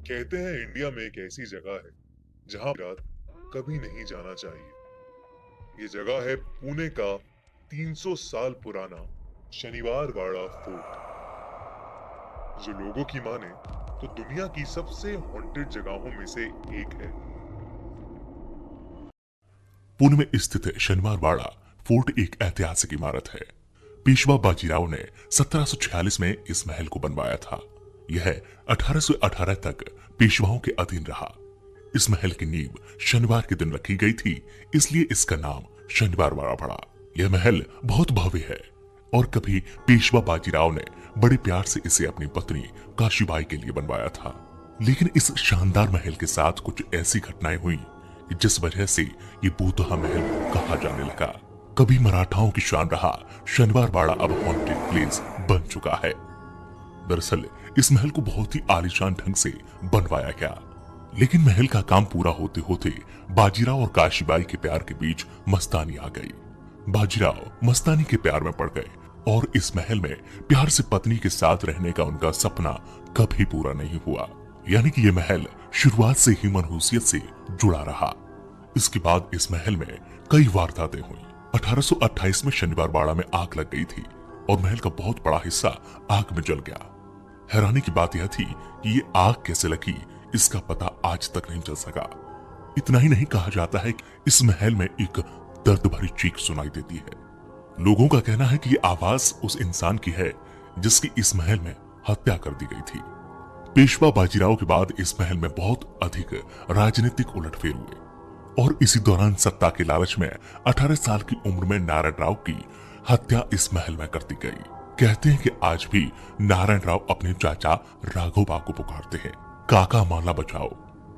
कहते हैं इंडिया में एक ऐसी जगह है जहां रात कभी नहीं जाना चाहिए। ये जगह है पुणे का 300 साल पुराना शनिवार वाड़ा फोर्ट, जो लोगों की माने तो दुनिया की सबसे हॉन्टेड जगहों में से एक है। पुणे में स्थित शनिवार वाड़ा फोर्ट एक ऐतिहासिक इमारत है। पेशवा बाजीराव ने 1746 में इस महल को बनवाया था। यह 1818 तक पेशवाओं के अधीन रहा। इस महल की नींव शनिवार के दिन रखी गई थी, इसलिए इसका नाम शनिवार वाड़ा पड़ा। यह महल बहुत भव्य है और कभी पेशवा बाजीराव ने बड़े प्यार से इसे अपनी पत्नी काशीबाई के लिए बनवाया था। लेकिन इस शानदार महल के साथ कुछ ऐसी घटनाएं हुई जिस वजह से ये बूतहा महल कहा जाने लगा। कभी मराठाओं की शान रहा शनिवार वाड़ा अब हॉन्टेड प्लेस बन चुका है। दरअसल इस महल को बहुत ही आलीशान ढंग से बनवाया गया, लेकिन महल का काम पूरा होते होते बाजीराव और काशीबाई के प्यार के बीच मस्तानी आ गई। बाजीराव मस्तानी के प्यार में पड़ गए और इस महल में प्यार से पत्नी के साथ रहने का उनका सपना कभी पूरा नहीं हुआ। यानी कि ये महल शुरुआत से ही मनहूसियत से जुड़ा रहा। इसके बाद इस महल में कई वारदातें हुई। 1828 में शनिवार वाड़ा में आग लग गई थी और महल का बहुत बड़ा हिस्सा आग में जल गया। हैरानी की बात यह थी कि ये आग कैसे लगी इसका पता आज तक नहीं चल सका। इतना ही नहीं, कहा जाता है कि इस महल में एक दर्द भरी चीख सुनाई देती है। लोगों का कहना है कि ये आवाज उस इंसान की है जिसकी इस महल में हत्या कर दी गई थी। पेशवा बाजीराव के बाद इस महल में बहुत अधिक राजनीतिक उलटफेर हुए और इसी दौरान सत्ता के लालच में 18 साल की उम्र में नारायण राव की हत्या इस महल में कर दी गई। कहते हैं कि आज भी नारायण राव अपने चाचा राघोबा को पुकारते हैं, काका माला बचाओ।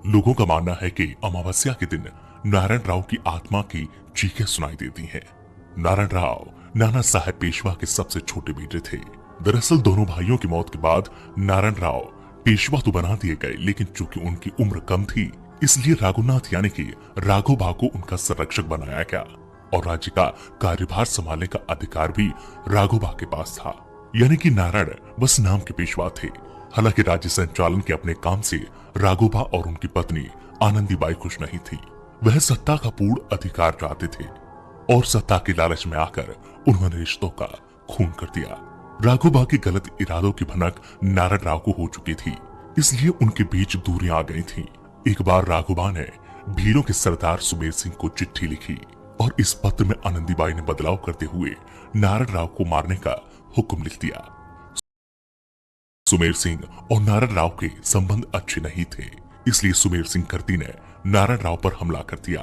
लोगों का मानना है कि अमावस्या के दिन नारायण राव की आत्मा की चीखें सुनाई देती हैं। नारायण राव नाना साहेब पेशवा के सबसे छोटे बेटे थे। दरअसल दोनों भाइयों की मौत के बाद नारायण राव पेशवा तो बना दिए गए, लेकिन चूंकि उनकी उम्र कम थी इसलिए राघुनाथ यानी कि राघोबा को उनका संरक्षक बनाया गया और राज्य का कार्यभार संभालने का अधिकार भी राघोबा के पास था। यानी कि नारायण बस नाम के पेशवा थे। हालांकि राज्य संचालन के अपने काम से राघोबा और उनकी पत्नी आनंदीबाई खुश नहीं थी। वह सत्ता का पूर्ण अधिकार चाहते थे और सत्ता के लालच में आकर उन्होंने रिश्तों का खून कर दिया। राघोबा के गलत इरादों की भनक नारायण राव को हो चुकी थी, इसलिए उनके बीच दूरियां आ गई थी। एक बार राघोबा ने भीलों के सरदार सुमेर सिंह को चिट्ठी लिखी और इस पत्र में आनंदीबाई ने बदलाव करते हुए नारायण राव को मारने का हुक्म लिख दिया। सुमेर सिंह और नारायण राव के संबंध अच्छे नहीं थे, इसलिए सुमेर सिंह कर्ती ने नारायण राव पर हमला कर दिया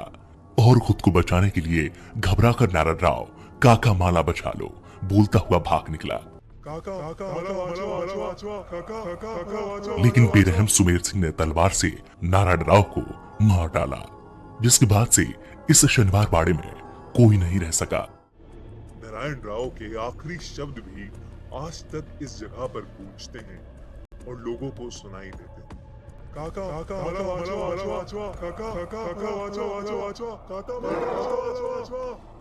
और खुद को बचाने के लिए घबराकर नारायण राव काका माला बचा लो बोलता हुआ भाग निकला। लेकिन बेरहम सुमेर सिंह ने तलवार से नारायण राव को मार डाला, जिसके बाद से इस शनिवार वाड़े में कोई नहीं रह सका। नारायण राव के आखिरी शब्द भी आज तक इस जगह पर गूंजते हैं और लोगों को सुनाई देते हैं। काका काका काका काका काका काका काका काका काका काका